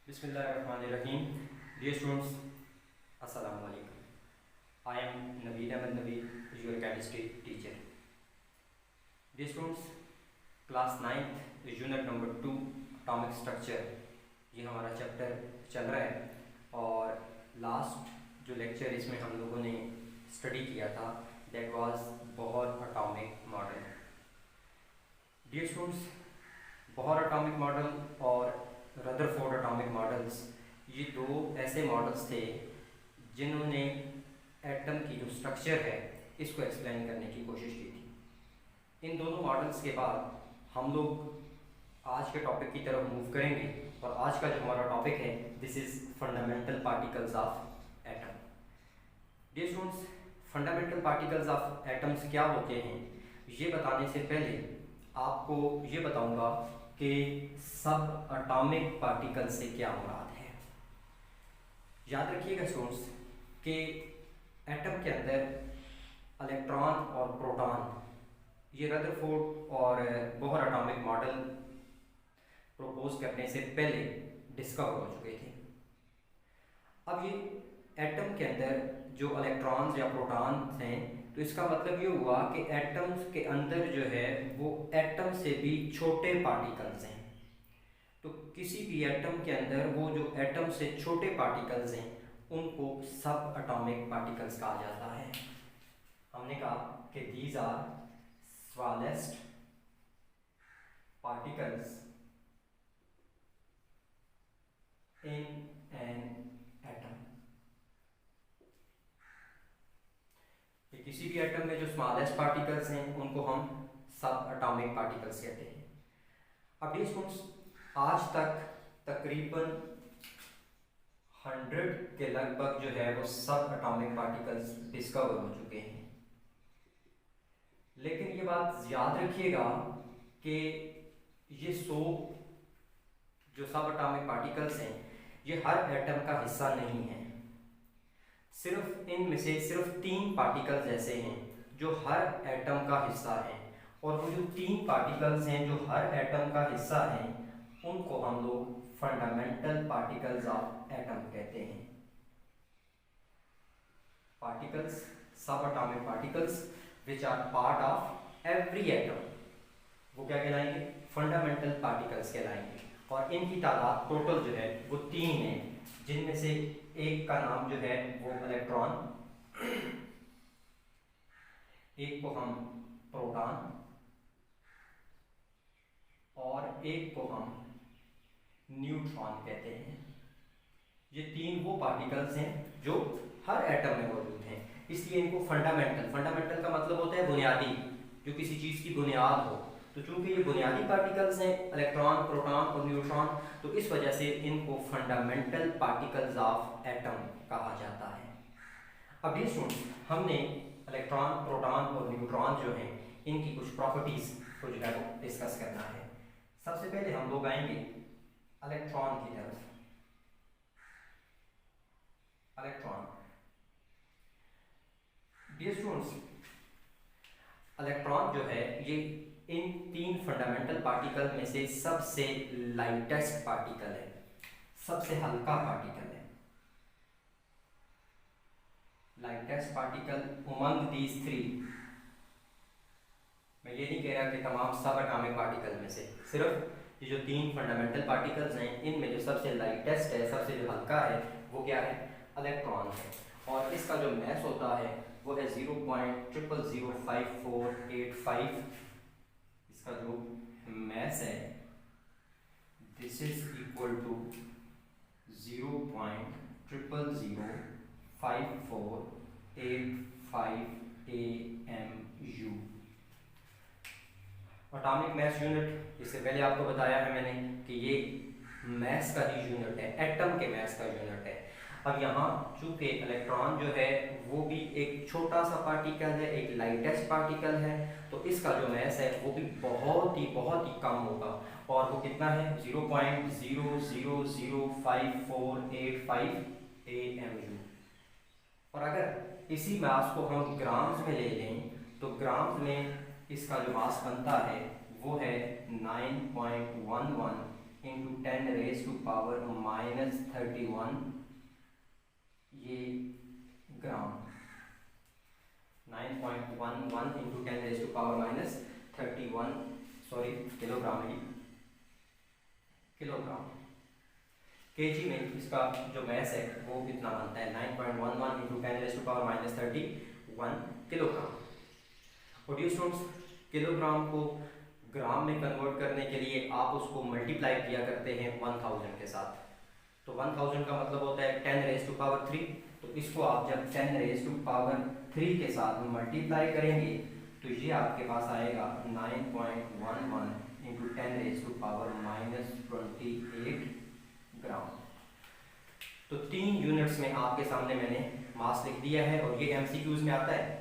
Bismillahirrahmanirrahim. Dear students, Assalamu alaikum. I am Naveed Ahmed Naveed, your chemistry teacher. Dear students, class 9th unit number 2 atomic structure, ये हमारा chapter चल रहा है और last जो lecture इसमें हम लोगों ने स्टडी किया था that was Bohr atomic model. Dear students, Bohr atomic model और रदरफोर्ड एटॉमिक मॉडल्स, ये दो ऐसे मॉडल्स थे जिन्होंने एटम की जो स्ट्रक्चर है इसको एक्सप्लेन करने की कोशिश की थी. इन दोनों मॉडल्स के बाद हम लोग आज के टॉपिक की तरफ मूव करेंगे और आज का जो हमारा टॉपिक है this is fundamental particles of atom. Dear students, fundamental particles of atoms क्या होते हैं ये बताने से पहले आपको ये बताऊंगा कि सब एटॉमिक पार्टिकल से क्या मुराद है. याद रखिएगा स्टूडेंट्स कि एटम के अंदर इलेक्ट्रॉन और प्रोटॉन ये रदरफोर्ड और बोहर एटॉमिक मॉडल प्रपोज करने से पहले डिस्कवर हो चुके थे. अब ये एटम के अंदर जो इलेक्ट्रॉन्स या प्रोटॉन्स हैं तो इसका मतलब ये हुआ कि एटम्स के अंदर जो है वो एटम से भी छोटे पार्टिकल्स हैं. तो किसी भी एटम के अंदर वो जो एटम से छोटे पार्टिकल्स हैं उनको सब एटॉमिक पार्टिकल्स कहा जाता है. हमने कहा कि these are smallest particles in an atom. किसी भी एटम में जो स्मॉलेस्ट पार्टिकल्स हैं उनको हम सब एटॉमिक पार्टिकल्स कहते हैं. अब ये स्टूडेंट्स, आज तक तकरीबन 100 के लगभग जो है वो सब एटॉमिक पार्टिकल्स डिस्कवर हो चुके हैं. लेकिन ये बात याद रखिएगा कि ये 100 जो सब एटॉमिक पार्टिकल्स हैं ये हर एटम का हिस्सा नहीं है. सिर्फ इनमें से सिर्फ 3 पार्टिकल्स ऐसे हैं जो हर एटम का हिस्सा हैं और वो जो 3 पार्टिकल्स हैं जो हर एटम का हिस्सा हैं उनको हम लोग फंडामेंटल पार्टिकल्स ऑफ एटम कहते हैं. Particles, subatomic particles which are part of every atom, वो क्या कहलाएंगे? फंडामेंटल पार्टिकल्स कहलाएंगे. और इनकी तादाद टोटल जो है वो 3 है, जिनमें से एक का नाम जो है वो इलेक्ट्रॉन, एक को हम प्रोटॉन और एक को हम न्यूट्रॉन कहते हैं. ये 3 वो पार्टिकल्स हैं जो हर एटम में मौजूद हैं, इसलिए इनको फंडामेंटल का मतलब होता है बुनियादी, जो किसी चीज़ की बुनियाद हो. तो चूंकि ये बुनियादी पार्टिकल्स हैं इलेक्ट्रॉन, प्रोटॉन और न्यूट्रॉन, तो इस वजह से इनको फंडामेंटल पार्टिकल्स ऑफ एटम कहा जाता है. अब ये स्टूडेंट्स, हमने इलेक्ट्रॉन, प्रोटॉन और न्यूट्रॉन जो हैं इनकी कुछ प्रॉपर्टीज को जो है वो डिस्कस करना है. सबसे पहले हम लोग आएंगे इलेक्ट्रॉन की तरफ. इलेक्ट्रॉन, डियर स्टूडेंट्स, इलेक्ट्रॉन जो है ये इन 3 फंडामेंटल पार्टिकल में से सबसे लाइटेस्ट पार्टिकल है, सबसे हल्का पार्टिकल है. Lightest particle among these 3. मैं ये नहीं कह रहा कि तमाम सब एटॉमिक पार्टिकल में से, सिर्फ ये जो 3 फंडामेंटल पार्टिकल्स हैं इनमें जो सबसे लाइटेस्ट है, सबसे जो हल्का है वो क्या है? इलेक्ट्रॉन है. और इसका जो मैस होता है वो है 0.000548. इसका जो मैस है this is equal to 0.000548 AMU. Atomic mass unit, इससे पहले आपको बताया है मैंने कि ये मैस का ही यूनिट है, एटम के मैस का यूनिट है. अब यहाँ चूंकि इलेक्ट्रॉन जो है वो भी एक छोटा सा पार्टिकल है, एक लाइटेस्ट पार्टिकल है, तो इसका जो मैस है वो भी बहुत ही कम होगा. और वो कितना है? 0.000548 AMU. और अगर इसी मास को हम ग्राम्स में ले लें तो ग्राम्स में इसका जो मास बनता है वो है 9.11 इंटू 10 रेज टू पावर -31 ये gram. 9.11 into 10 raise to power -31 sorry kilogram ही किलोग्राम। केजी में इसका जो मैस है वो कितना बनता है 9.11 into 10 raise to power -31 kilogram. और डियर स्टूडेंट्स, किलोग्राम को ग्राम में कन्वर्ट करने के लिए आप उसको मल्टीप्लाई किया करते हैं 1000 के साथ। तो 1000 का मतलब होता है 10 रेज टू पावर 3। तो इसको आप जब 10 रेज टू पावर 3 के साथ मल्टीप्लाई करेंगे तो ये आपके पास आएगा 9.11 इंटू 10 रेज टू पावर -28 ग्राम। तो 3 यूनिट्स में आपके सामने मैंने मास लिख दिया है। और ये एमसीक्यूज में आता है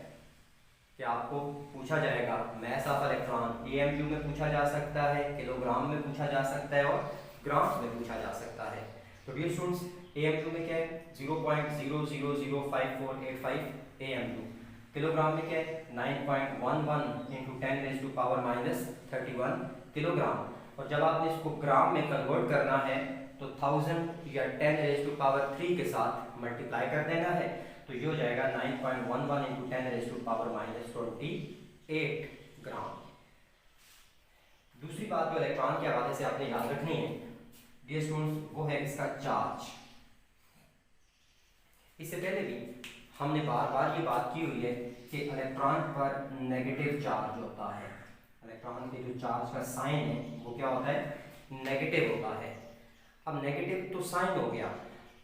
कि आपको पूछा जाएगा मैस ऑफ इलेक्ट्रॉन एएमयू में पूछा जा सकता है, किलोग्राम में पूछा जा सकता है और ग्राम्स में पूछा जा सकता है। तो डियर स्टूडेंट्स, एएमयू में क्या है 0.000548 एएमयू, किलोग्राम में क्या है 9.11 into 10 raise to power -31 kilogram. और जब आपने इसको ग्राम में कन्वर्ट करना है तो 1000 या 10 रेज टू पावर 3 के साथ मल्टीप्लाई कर देना है। तो ये हो जाएगा 9.11 इंटू 10 रेज टू पावर -28 ग्राम। दूसरी बात जो इलेक्ट्रॉन के हवाले से आपने याद रखनी है डियर स्टूडेंट्स, वो है इसका चार्ज। इससे पहले भी हमने बार बार ये बात की हुई है कि इलेक्ट्रॉन पर नेगेटिव चार्ज होता है। इलेक्ट्रॉन के जो चार्ज का साइन है वो क्या होता है नेगेटिव होता है। अब नेगेटिव तो साइन हो गया,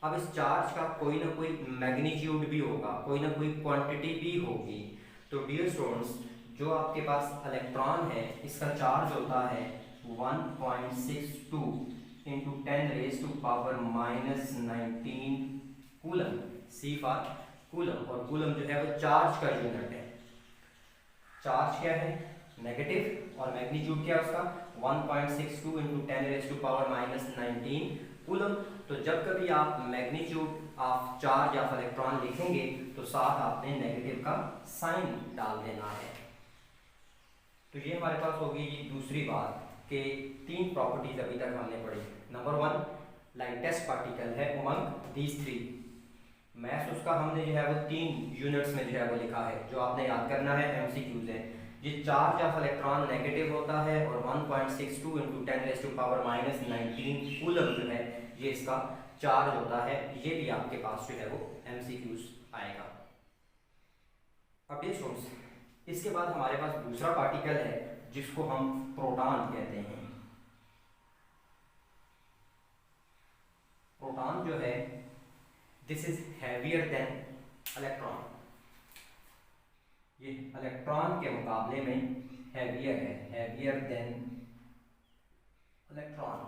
अब इस चार्ज का कोई ना कोई मैग्नीट्यूड भी होगा, कोई ना कोई क्वांटिटी भी होगी। तो डियर स्टूडेंट्स, जो आपके पास इलेक्ट्रॉन है इसका चार्ज होता है 1.62 into 10 raise to power -19 coulomb, C for coulomb. और कूलम जो है वो चार्ज का यूनिट है। चार्ज क्या है नेगेटिव और मैग्नीट्यूड क्या है उसका 1.62 into 10 raise to power -19 coulomb. तो जब कभी आप magnitude of charge of electron लिखेंगे तो साथ आपने नेगेटिव का साइन डाल देना है। तो ये हमारे पास होगी ये दूसरी बात कि 3 प्रॉपर्टीज अभी तक हमने पढ़ी। नंबर 1 लाइटेस्ट पार्टिकल है अमंग दीज 3। मैस उसका हमने जो है वो 3 यूनिट्स में जो है वो लिखा है। जो आपने याद करना है एमसीक्यूज है। ये चार्ज ऑफ इलेक्ट्रॉन नेगेटिव होता है और 1.62 into 10 raise to power -19 coulomb जो है ये इसका चार्ज होता है। ये भी आपके पास जो है वो एमसीक्यूज आएगा। अब ये स्टूडेंट्स, इसके बाद हमारे पास दूसरा पार्टिकल है जिसको हम प्रोटॉन कहते हैं। प्रोटॉन जो है this is heavier than electron. ये इलेक्ट्रॉन के मुकाबले में हैवियर है, हैवियर देन इलेक्ट्रॉन।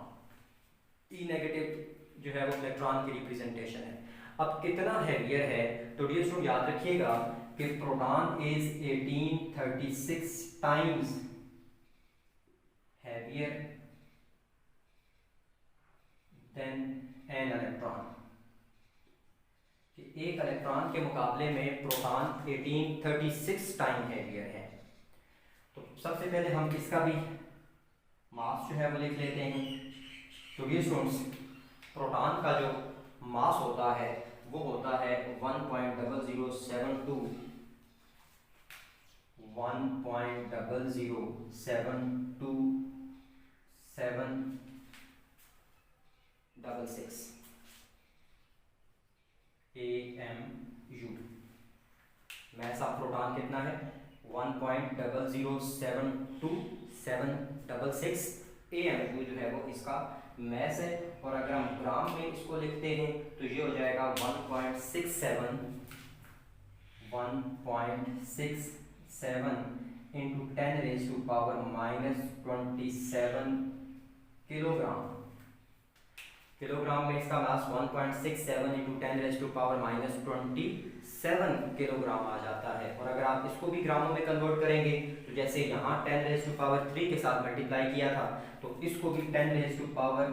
ई नेगेटिव जो है वो इलेक्ट्रॉन की रिप्रेजेंटेशन है। अब कितना हैवियर है तो डियर स्टूडेंट याद रखिएगा कि proton is 1836 times heavier than an electron. एक इलेक्ट्रॉन के मुकाबले में प्रोटॉन 1836 टाइम हैवियर है। तो सबसे पहले हम इसका भी मास जो है वो लिख लेते हैं। तो डियर स्टूडेंट्स, प्रोटॉन का जो मास होता है वो होता है 1.0072 1.007276 AMU। मैस ऑफ प्रोटॉन कितना है 1.007276 AMU जो है वो इसका मैस है। और अगर हम ग्राम में इसको लिखते हैं तो ये हो जाएगा 1.67 into 10 raise to power -27 kilogram. Kilogram में इसका mass 1.67 into 10 raise to power -27 kilogram आ जाता है। और अगर आप इसको भी ग्रामों में कन्वर्ट करेंगे तो जैसे यहाँ 10 रेज टू पावर 3 के साथ मल्टीप्लाई किया था तो इसको भी 10 रेज टू पावर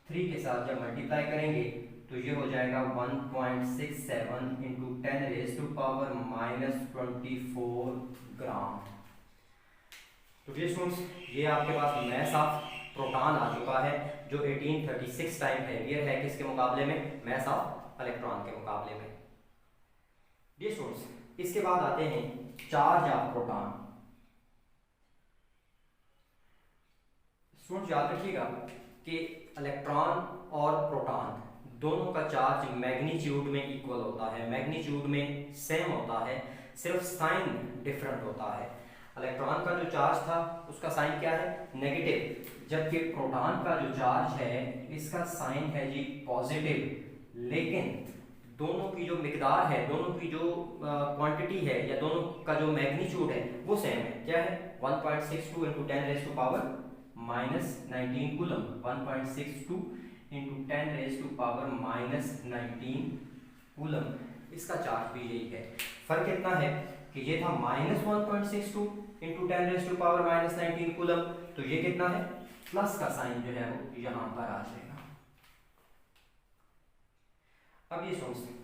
3 के साथ जब मल्टीप्लाई करेंगे तो ये हो जाएगा 1.67 इंटू 10 रेज टू पावर -24 ग्राम। तो ये स्टूडेंट्स, ये आपके पास मैस ऑफ प्रोटॉन आ चुका है जो 1836 टाइम हैवियर है किसके मुकाबले में, मास ऑफ इलेक्ट्रॉन के मुकाबले में। डियर स्टूडेंट्स, इसके बाद आते हैं चार्ज ऑफ प्रोटॉन। स्टूडेंट्स याद रखिएगा कि इलेक्ट्रॉन और प्रोटॉन दोनों का चार्ज मैग्नीट्यूड में इक्वल होता है, मैग्नीट्यूड में सेम होता है, सिर्फ साइन डिफरेंट होता है। इलेक्ट्रॉन का जो चार्ज था उसका साइन क्या है, नेगेटिव, जबकि प्रोटॉन का जो चार्ज है इसका साइन है जी पॉजिटिव। लेकिन दोनों की जो मिकदार है, दोनों की जो क्वांटिटी है या दोनों का जो मैग्नीट्यूड है वो सेम है। क्या है, 1.62 into 10 raise to power -19 coulomb, 1.62 into 10 raise to power -19 coulomb, इसका चार्ज भी यही है। फर्क इतना है कि ये था -1.62 into 10 raise to power -19 coulomb, तो ये कितना है, प्लस का साइन जो है वो यहां पर आ जाएगा। अब ये सोचते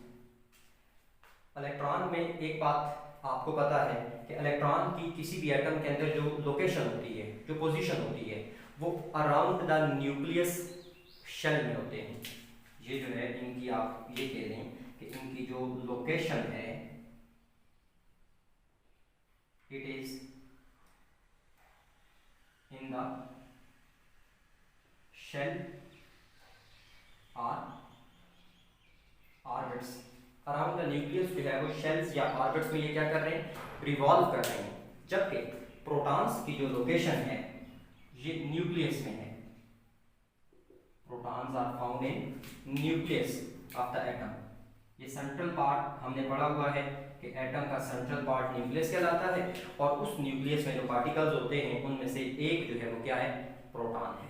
इलेक्ट्रॉन में एक बात आपको पता है कि इलेक्ट्रॉन की किसी भी एटम के अंदर जो लोकेशन होती है, जो पोजीशन होती है, वो अराउंड द न्यूक्लियस शेल में होते हैं। ये जो है इनकी आप ये कह लें कि इनकी जो लोकेशन है it is in the shell और ऑर्बिट्स। अराउंड द न्यूक्लियस जो है वो शेल्स या ऑर्बिट्स में ये क्या कर रहे हैं, रिवॉल्व कर रहे हैं। जबकि प्रोटॉन्स की जो लोकेशन है ये न्यूक्लियस में है। Protons are found in nucleus of the atom. ये सेंट्रल पार्ट हमने पढ़ा हुआ है कि एटम का सेंट्रल पार्ट न्यूक्लियस कहलाता है, और उस न्यूक्लियस में जो पार्टिकल्स होते हैं उनमें से एक जो है वो क्या है, प्रोटॉन है।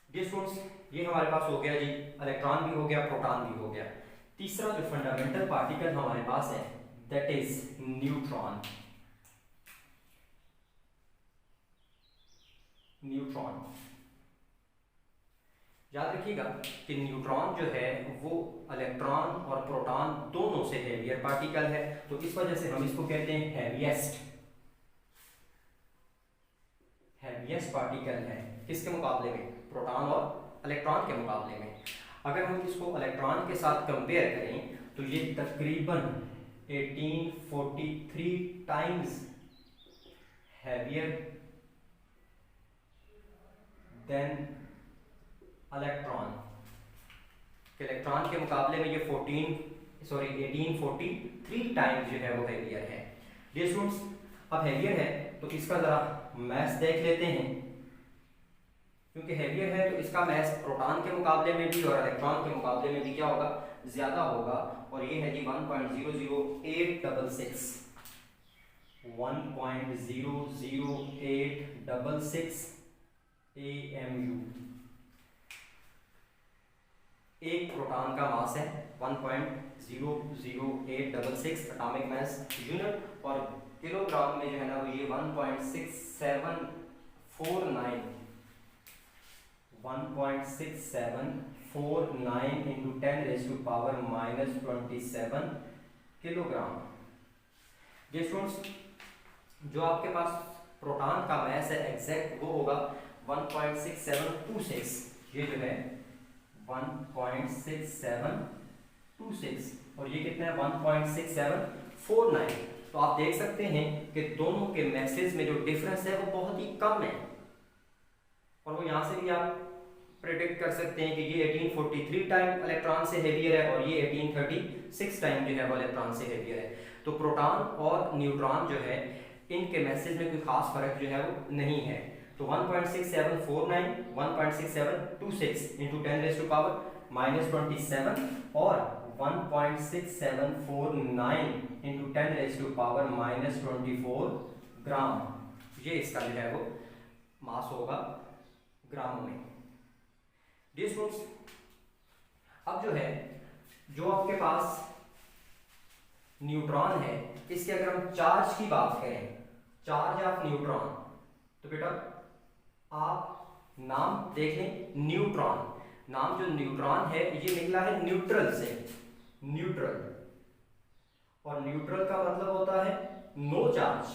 डियर स्टूडेंट्स, ये हमारे पास हो गया जी, इलेक्ट्रॉन भी हो गया, प्रोटॉन भी हो गया। तीसरा जो फंडामेंटल पार्टिकल हमारे पास है दैट इज न्यूट्रॉन। न्यूट्रॉन याद रखिएगा कि न्यूट्रॉन जो है वो इलेक्ट्रॉन और प्रोटॉन दोनों से हेवियर पार्टिकल है, तो इस वजह से हम इसको कहते हैं हैवीएस्ट पार्टिकल है। किसके मुकाबले में, प्रोटॉन और इलेक्ट्रॉन के मुकाबले में। अगर हम इसको इलेक्ट्रॉन के साथ कंपेयर करें तो ये तकरीबन 1843 times heavier than electron. Electron के मुकाबले में ये 1843 टाइम्स जो है वो हैवियर है। डियर स्टूडेंट्स, अब हैवियर है तो इसका जरा मैथ देख लेते हैं। क्योंकि हैवियर है तो इसका मैस प्रोटॉन के मुकाबले में भी और इलेक्ट्रॉन के मुकाबले में भी क्या होगा, ज्यादा होगा। और ये है जी 1.00866 1.00866 AMU। एक प्रोटॉन का मास है 1.00866 एटॉमिक मास यूनिट, और किलोग्राम में जो है ना वो ये 1.6749 into 10 raise to power -27 kilogram. ये स्टूडेंट्स, जो आपके पास प्रोटॉन का मास है एग्जैक्ट वो होगा 1.6726। ये जो है 1.6726 और ये कितना है 1.6749। तो आप देख सकते हैं कि दोनों के मैसेज में जो डिफरेंस है वो बहुत ही कम है, और वो यहाँ से भी आप प्रेडिक्ट कर सकते हैं कि ये 1843 टाइम इलेक्ट्रॉन से हेवियर है और ये 1836 टाइम जो है वो इलेक्ट्रॉन से हेवियर है। तो प्रोटॉन और न्यूट्रॉन जो है इनके मैसेज में कोई खास फर्क जो है वो नहीं है। तो 1.6749 1.6726 इंटू 10 रेज़ टू पावर -27 और 1.6749 इंटू 10 रेज़ टू पावर -24 ग्राम, ये इसका जो है वो मास होगा ग्रामों में। डियर स्टूडेंट्स, अब जो है जो आपके पास न्यूट्रॉन है इसके अगर हम चार्ज की बात करें, चार्ज ऑफ न्यूट्रॉन, तो बेटा आप नाम देख लें, न्यूट्रॉन। नाम जो न्यूट्रॉन है ये निकला है न्यूट्रल से, न्यूट्रल, और न्यूट्रल का मतलब होता है नो चार्ज।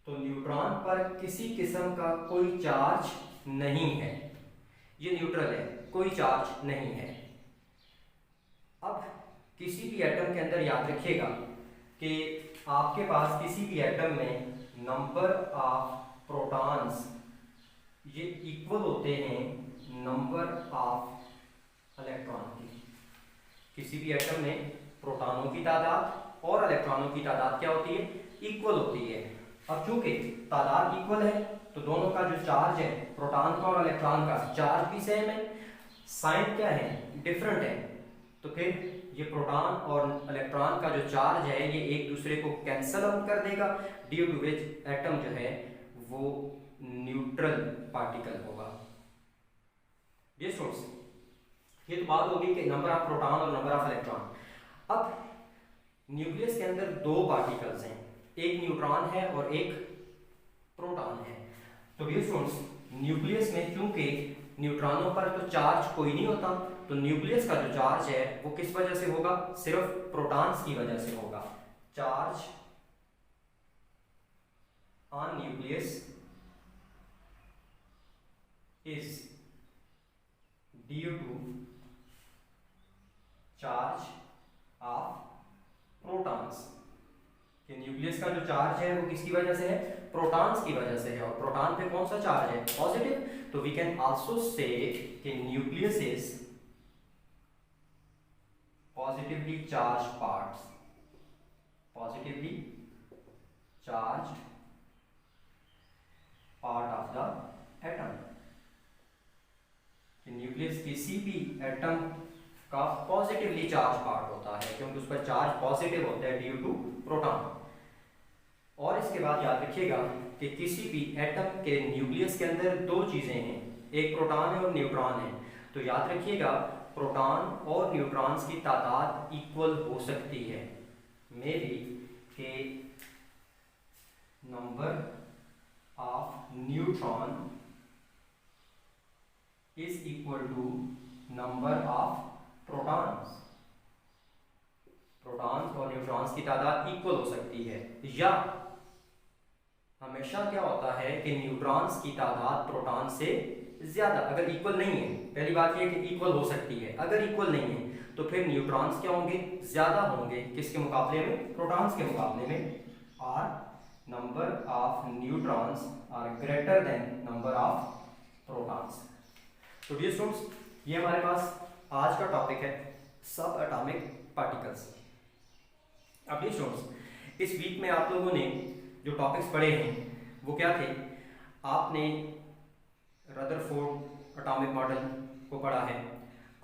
तो न्यूट्रल न्यूट्रॉन पर किसी किस्म का कोई चार्ज नहीं है, ये न्यूट्रल है, कोई चार्ज नहीं है। अब किसी भी एटम के अंदर याद रखिएगा कि आपके पास किसी भी एटम में नंबर ऑफ प्रोटॉन्स ये इक्वल होते हैं नंबर ऑफ इलेक्ट्रॉन की। किसी भी एटम में प्रोटॉनों की तादाद और इलेक्ट्रॉनों की तादाद क्या होती है, इक्वल होती है। अब चूंकि तादाद इक्वल है तो दोनों का जो चार्ज है, प्रोटॉन का और इलेक्ट्रॉन का चार्ज भी सेम है, साइन क्या है, डिफरेंट है। तो फिर ये प्रोटॉन और इलेक्ट्रॉन का जो चार्ज है ये एक दूसरे को कैंसल आउट कर देगा, ड्यू टू विच एटम जो है वो न्यूट्रल पार्टिकल होगा। ये स्टूडेंट्स, ये तो बात होगी कि नंबर ऑफ प्रोटॉन और नंबर ऑफ इलेक्ट्रॉन। अब न्यूक्लियस के अंदर दो पार्टिकल्स हैं, एक न्यूट्रॉन है और एक प्रोटॉन है। तो ये स्टूडेंट्स, न्यूक्लियस में चूंकि न्यूट्रॉनों पर तो चार्ज कोई नहीं होता, तो न्यूक्लियस का जो चार्ज है वो किस वजह से होगा, सिर्फ प्रोटॉन्स की वजह से होगा। Charge on nucleus is due to charge of protons। कि न्यूक्लियस का जो चार्ज है वो किसकी वजह से है, प्रोटॉन्स की वजह से है, और प्रोटॉन पे कौन सा चार्ज है, पॉजिटिव। तो वी कैन आल्सो से कि nucleus is positively charge parts, positively charge part of the atom. Nucleus किसी भी एटम का पॉजिटिवली चार्ज पार्ट होता है क्योंकि उस पर चार्ज पॉजिटिव होता है ड्यू टू प्रोटॉन। और इसके बाद याद रखिएगा कि किसी भी एटम के न्यूक्लियस के अंदर दो चीजें हैं, एक प्रोटॉन है और न्यूट्रॉन है। तो याद रखिएगा प्रोटॉन और न्यूट्रॉन्स की तादाद इक्वल हो सकती है, मे बी के number of neutron is equal to number of protons। Protons और न्यूट्रॉन्स की तादाद इक्वल हो सकती है, या हमेशा क्या होता है कि न्यूट्रॉन्स की तादाद प्रोटॉन से ज्यादा, अगर इक्वल नहीं है, पहली बात यह कि इक्वल हो सकती है, अगर इक्वल नहीं है तो फिर न्यूट्रॉन्स क्या होंगे, ज्यादा होंगे, किसके मुकाबले में, प्रोटॉन्स के मुकाबले में। और number of neutrons are greater than number of protons. तो डियर स्टूडेंट्स, ये हमारे पास आज का टॉपिक है सब एटॉमिक पार्टिकल्स। अब डियर स्टूडेंट्स, इस वीक में आप लोगों ने जो टॉपिक्स पढ़े हैं वो क्या थे, आपने रदरफोर्ड एटॉमिक मॉडल को पढ़ा है,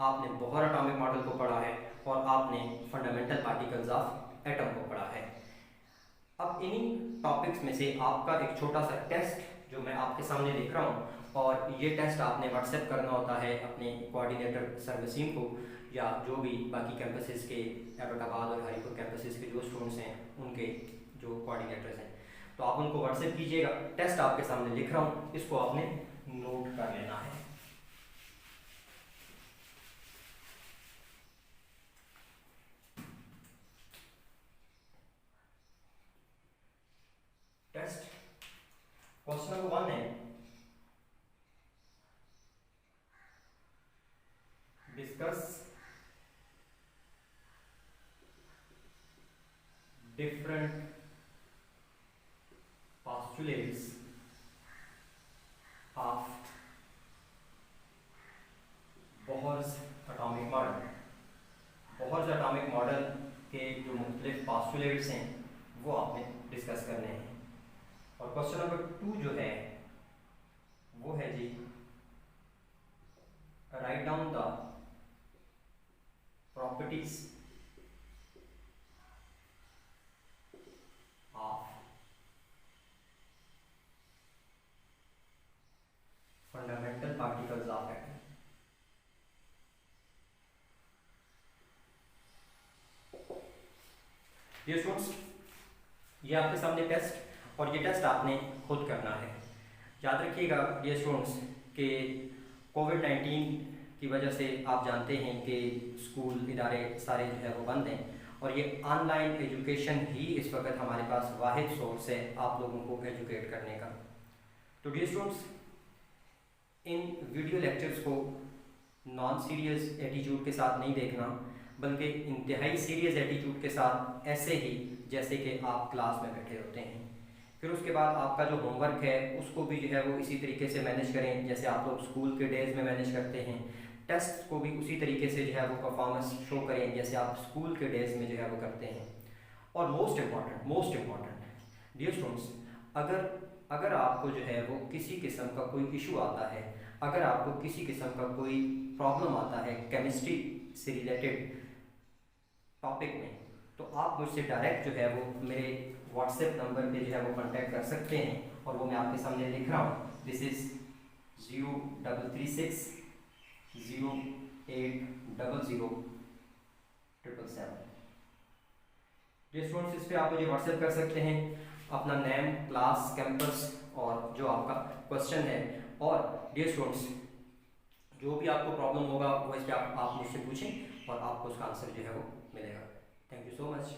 आपने बोहर एटॉमिक मॉडल को पढ़ा है, और आपने फंडामेंटल पार्टिकल्स ऑफ एटम को पढ़ा है। अब इन्हीं टॉपिक्स में से आपका एक छोटा सा टेस्ट जो मैं आपके सामने देख रहा हूँ, और ये टेस्ट आपने व्हाट्सएप करना होता है अपने कोऑर्डिनेटर सर वसीम को, या जो भी बाकी कैंपसेस के एबटाबाद और हरिपुर कैंपसेस के जो स्टूडेंट्स हैं उनके जो कोऑर्डिनेटर्स हैं, तो आप उनको व्हाट्सएप कीजिएगा। टेस्ट आपके सामने लिख रहा हूँ, इसको आपने नोट कर लेना है। टेस्ट क्वेश्चन नंबर 1 है, discuss different postulates of Bohr's atomic model. Bohr's atomic model के जो मुख्तलिफ postulates हैं वो आपने डिस्कस करने हैं। और क्वेश्चन नंबर 2 जो है वो है जी, right down the properties of fundamental particles of atom। ये स्टूडेंट्स, ये आपके सामने टेस्ट, और ये टेस्ट आपने खुद करना है। याद रखिएगा ये स्टूडेंट्स कि कोविड-19 की वजह से आप जानते हैं कि स्कूल इदारे सारे जो है वो बंद हैं, और ये ऑनलाइन एजुकेशन ही इस वक्त हमारे पास वाहिद सोर्स है आप लोगों को एजुकेट करने का। तो डियर स्टूडेंट्स, इन वीडियो लेक्चर्स को नॉन सीरियस एटीट्यूड के साथ नहीं देखना, बल्कि इंतहाई सीरियस एटीट्यूड के साथ, ऐसे ही जैसे कि आप क्लास में बैठे होते हैं। फिर उसके बाद आपका जो होमवर्क है उसको भी जो है वो इसी तरीके से मैनेज करें जैसे आप लोग स्कूल के डेज़ में मैनेज करते हैं। टेस्ट को भी उसी तरीके से जो है वो परफॉर्मेंस शो करें जैसे आप स्कूल के डेज़ में जो है वो करते हैं। और मोस्ट इम्पॉर्टेंट डियर स्टूडेंट्स, अगर आपको जो है वो किसी किस्म का कोई इशू आता है, अगर आपको किसी किस्म का कोई प्रॉब्लम आता है केमिस्ट्री से रिलेटेड टॉपिक में, तो आप मुझसे डायरेक्ट जो है वो मेरे व्हाट्सएप नंबर पे जो है वो कांटेक्ट कर सकते हैं। और वो मैं आपके सामने लिख रहा हूँ, दिस इज़ 0336 0800 जिस स्टूडेंट्स इस पर आप मुझे व्हाट्सएप कर सकते हैं अपना नेम, क्लास, कैंपस और जो आपका क्वेश्चन है। और डियर स्टूडेंट्स, जो भी आपको प्रॉब्लम होगा वो इस पर आप मुझसे पूछें और आपको उसका आंसर जो है वो मिलेगा। Thank you so much.